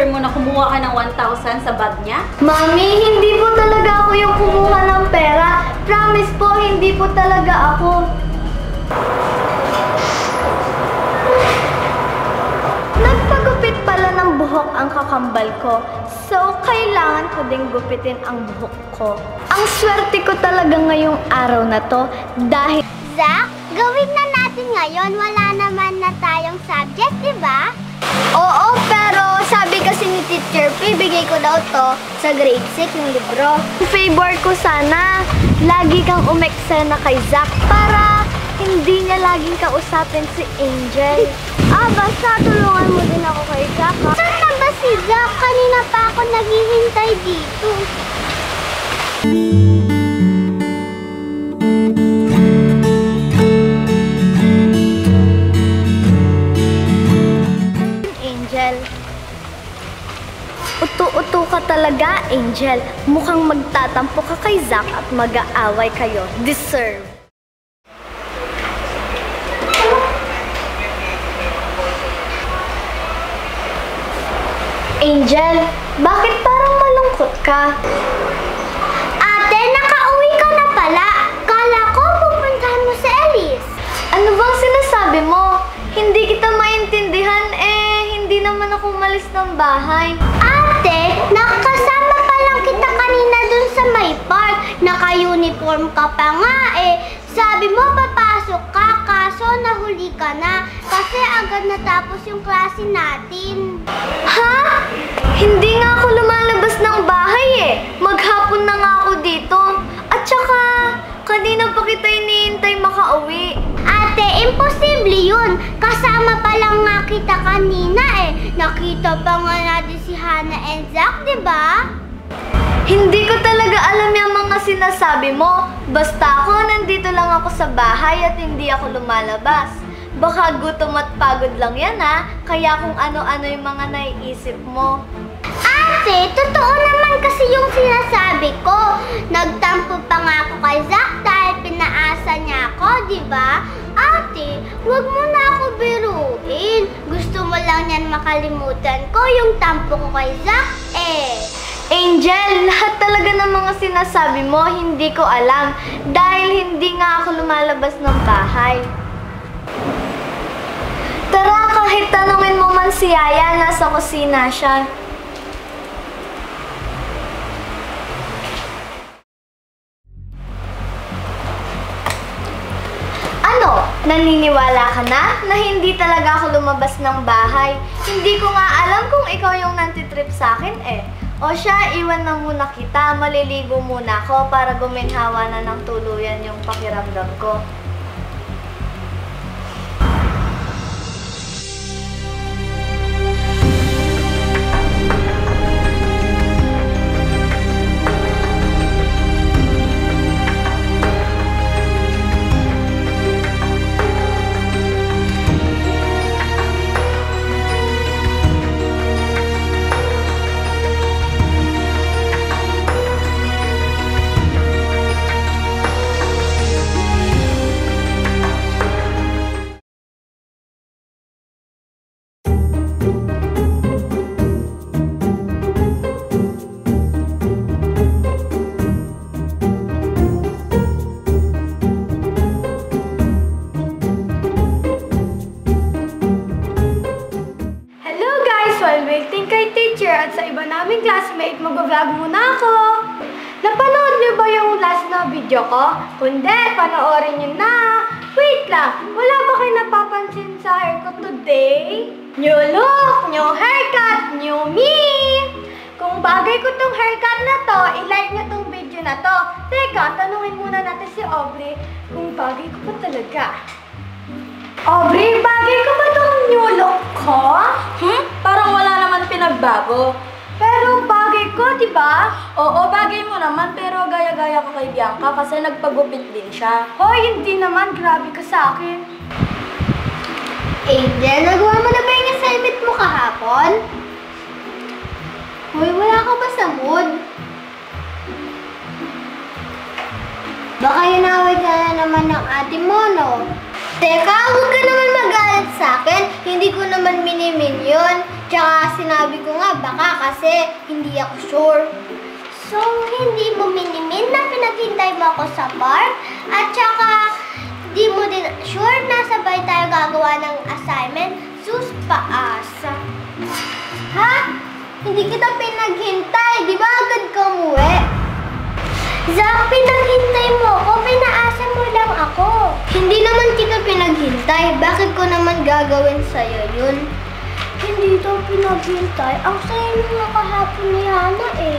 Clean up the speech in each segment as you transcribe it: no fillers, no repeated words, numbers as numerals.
teacher mo na kumuha ka ng 1,000 sa bag niya? Mami, hindi po talaga ako yung kumuha ng pera. Promise po, hindi po talaga ako. Nagpagupit pala ng buhok ang kakambal ko. So, kailangan ko ding gupitin ang buhok ko. Ang swerte ko talaga ngayong araw na to dahil... Zach, gawin na natin ngayon. Wala naman na tayong subject, di ba? Oo, pero sabi kasi ni Teacher P, bigay ko daw to sa grade 6 ng libro. Favor ko sana, lagi kang umeksena kay Zach para hindi niya laging kausapin si Angel. Basta tulungan mo din ako kay Zach, ha? Saan na ba si Zach? Kanina pa ako naghihintay dito. Angel. Uto-uto ka talaga, Angel. Mukhang magtatampo ka kay Zach at mag-aaway kayo. Deserve. Angel, bakit parang malungkot ka? Ate, nakauwi ka na pala. Kala ko pupuntahan mo sa Elise. Ano bang sinasabi mo? Hindi kita maintindihan hindi naman ako umalis ng bahay. Ate, nakasama pa lang kita kanina dun sa may park. Naka-uniform ka pa nga Sabi mo papasok ka, kaso nahuli ka na. Kasi agad natapos yung klase natin. Ha? Hindi nga ako lumalabas ng bahay Maghapon na nga ako dito. At saka, kanina pa kita iniintay makauwi. Ate, imposible yun. Kasama pa lang nga kita kanina Nakita pa nga natin si Hannah and Zach, di ba? Hindi ko talaga alam yung mga sinasabi mo. Basta ako, nandito lang ako sa bahay at hindi ako lumalabas. Baka gutom at pagod lang yan kaya kung ano-ano yung mga naiisip mo. Ate, totoo naman kasi yung sinasabi ko. Nagtampo pa nga ako kay Zach dahil pinaasa niya ako, di ba? Ate, wag mo na ako biruin. Gusto mo lang yan makalimutan ko yung tampo ko kay Zach Angel, lahat talaga ng mga sinasabi mo, hindi ko alam. Dahil hindi nga ako lumalabas ng bahay. Tara, kahit tanungin mo man si Yaya, nasa kusina siya. Ano? Naniniwala ka na hindi talaga ako lumabas ng bahay? Hindi ko nga alam kung ikaw yung nantitrip sa akin O siya, iwan na muna kita. Maliligo muna ako para guminhawa na ng tuluyan yung pakiramdam ko. At sa iba naming classmate, mag-vlog muna ako. Napanood niyo ba yung last na video ko? Kundi, panoorin niyo na. Wait lang, wala ba kayo napapansin sa hair ko today? New look, new haircut, new me! Kung bagay ko tong haircut na to, i-like niyo tong video na to. Teka, tanungin muna natin si Aubrey kung bagay ko pa talaga. Aubrey, bagay ko ba tong new look ko? Parang wala naman pinagbago. Pero bagay ko, di ba? Oo, bagay mo naman, pero gaya-gaya ko kay Bianca kasi nagpagupit din siya. Hoy, hindi naman. Grabe ka sa akin. Angel, nagawa mo na ba yung assignment mo kahapon? Hoy, wala ka ba sa mood? Baka inaway ka na naman ng ate mo, no? Teka, huwag ka naman magalit sa akin. Hindi ko naman minimin yun. Tsaka sinabi ko nga baka kasi hindi ako sure. So, hindi mo minimin na pinaghintay mo ako sa park? At saka, di mo din sure na sabay tayo gagawa ng assignment? Sus, paasa. Ha? Hindi kita pinaghintay. Di ba agad ka umuwi? Zach, pinaghintay mo ako. Pinaasa mo lang ako. Hindi naman kita pinaghintay. Bakit ko naman gagawin sa'yo yun? Hindi daw pinaghintay. Ang sayo nga kahapon ni Hana eh.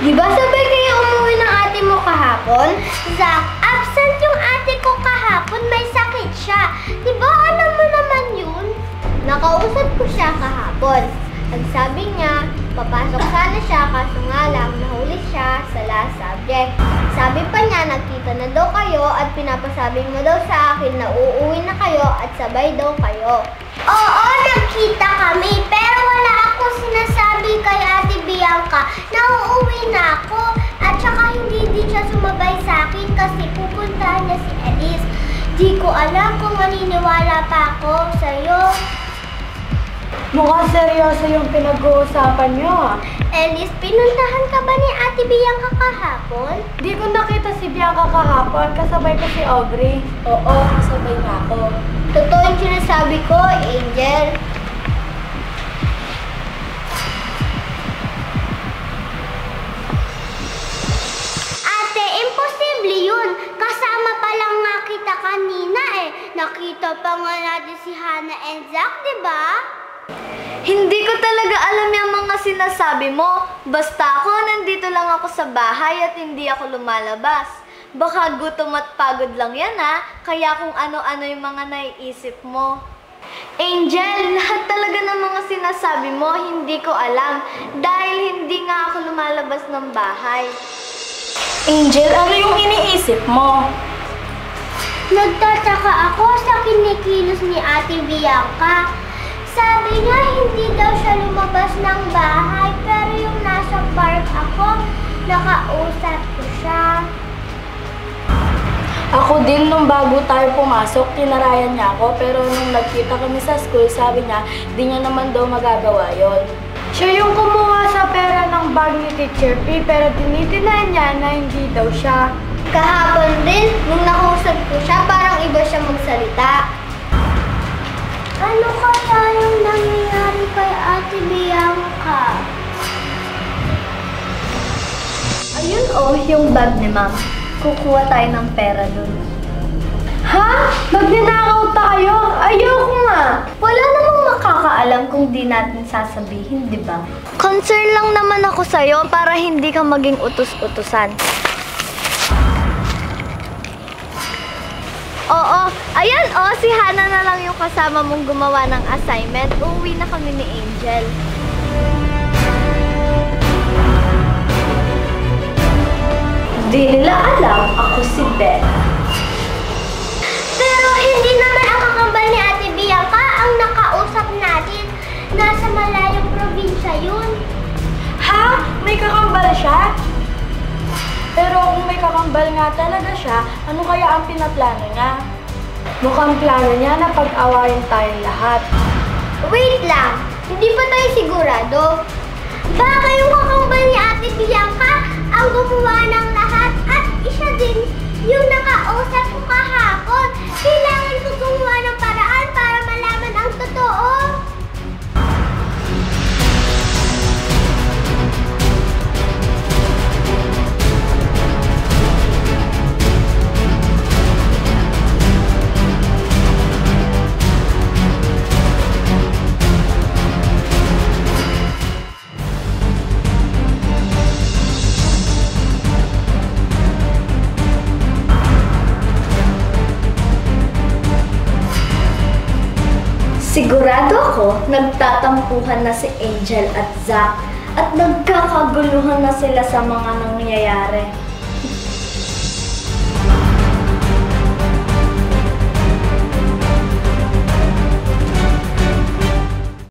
Di ba sabay kayo umuwi ng ate mo kahapon? Zach, absent yung ate ko kahapon. May sakit siya. Di ba alam mo naman yun? Nakausap ko siya kahapon. Ang sabi niya, papasok sana siya kaso nga lang nahuli siya sa last subject. Sabi pa niya, nagkita na daw kayo at pinapasabi mo daw sa akin na uuwi na kayo at sabay daw kayo. Oo, nagkita kami. Pero wala akong sinasabi kay Ate Bianca na uuwi na ako. At saka hindi din siya sumabay sa akin kasi pupuntahan niya si Elise. Di ko alam kung maniniwala pa ako sa'yo. Mukhang seryoso yung pinag-uusapan nyo. Elise, pinuntahan ka ba ni Ate Bianca kahapon? Di ko nakita si Bianca kahapon, kasabay ko si Aubrey. Oo, kasabay nga ako. Totoo yung sinasabi ko, Angel. Ate, imposible yun. Kasama pa lang nga kita kanina eh. Nakita pa nga natin si Hana and Zach, di ba? Hindi ko talaga alam yung mga sinasabi mo. Basta ako, nandito lang ako sa bahay at hindi ako lumalabas. Baka gutom at pagod lang yan kaya kung ano-ano yung mga naiisip mo. Angel, lahat talaga ng mga sinasabi mo, hindi ko alam. Dahil hindi nga ako lumalabas ng bahay. Angel, ano yung iniisip mo? Nagtataka ako sa kinikilos ni Ate Bianca. Sabi niya hindi daw siya lumabas ng bahay, pero yung nasa park ako, nakausap ko siya. Ako din, nung bago tayo pumasok, tinarayan niya ako. Pero nung nagkita kami sa school, sabi niya, di niya naman daw magagawa yon. Siya yung kumuha sa pera ng bag ni Teacher P, pero tinitinan niya na hindi daw siya. Kahapon din, nung nakausap ko siya, parang iba siya magsalita. Ano kaya yung nangyayari kay Ate Bianca? Ayun yung bag ni Ma'am. Kukuha tayo ng pera dun. Ha? Magnanakaw tayo? Ayoko nga. Wala namang makakaalam kung di natin sasabihin, di ba? Concern lang naman ako sa'yo para hindi ka maging utos-utusan. Oo, ayan si Hana na lang yung kasama mong gumawa ng assignment. Uuwi na kami ni Angel. Di nila alam ako si Beth. Pero hindi naman ang kakambal ni Ate Bianca ang nakausap natin. Nasa malayong probinsya yun. Ha? May kakambal siya? Pero kung may kakambal nga talaga siya, ano kaya ang pinaplano niya? Mukhang plano niya na pag-awayin tayong lahat. Wait lang, hindi pa tayo sigurado. Baka yung kakambal ni Ate Bianca ang gumawa ng lahat at isa din yung nakausap ko kahapon. Kailangan ko gumawa ng paraan para malaman ang totoo. Sigurado ako, nagtatampuhan na si Angel at Zach at nagkakaguluhan na sila sa mga nangyayari.